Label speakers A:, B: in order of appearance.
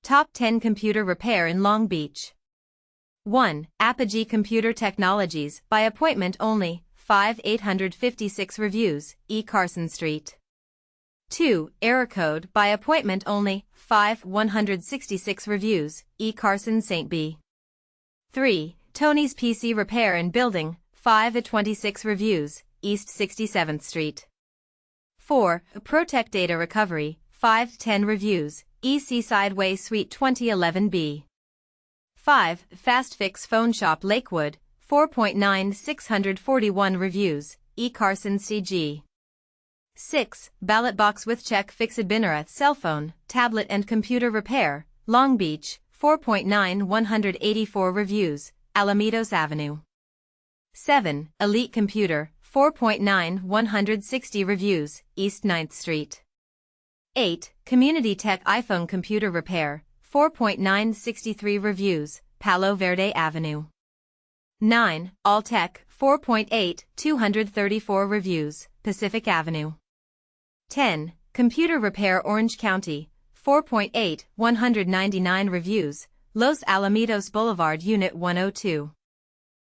A: Top 10 Computer Repair in Long Beach. 1. Apogee Computer Technologies, by appointment only, 5,856 reviews, E. Carson Street. 2. Error Code, by appointment only, 5,166 reviews, E. Carson St. B. 3. Tony's PC Repair and Building, 5,26 reviews, East 67th Street. 4. Protech Data Recovery, 5-10 reviews, E. Seaside Way Suite 2011B. 5. FastFix PhoneShop Lakewood, 4.9 641 reviews, E. Carson CG. 6. Ballot Box with Check FIXEDBYNARA Cellphone, Tablet and Computer Repair, Long Beach, 4.9 184 reviews, Alamitos Avenue. 7. Elite Computer, 4.9 160 reviews, East 9th Street. 8. Community Tech iPhone Computer Repair, 4.9 63 reviews, Palo Verde Avenue. 9. All Tech, 4.8 234 reviews, Pacific Avenue. 10. Computer Repair Orange County, 4.8 199 reviews, Los Alamitos Boulevard Unit 102.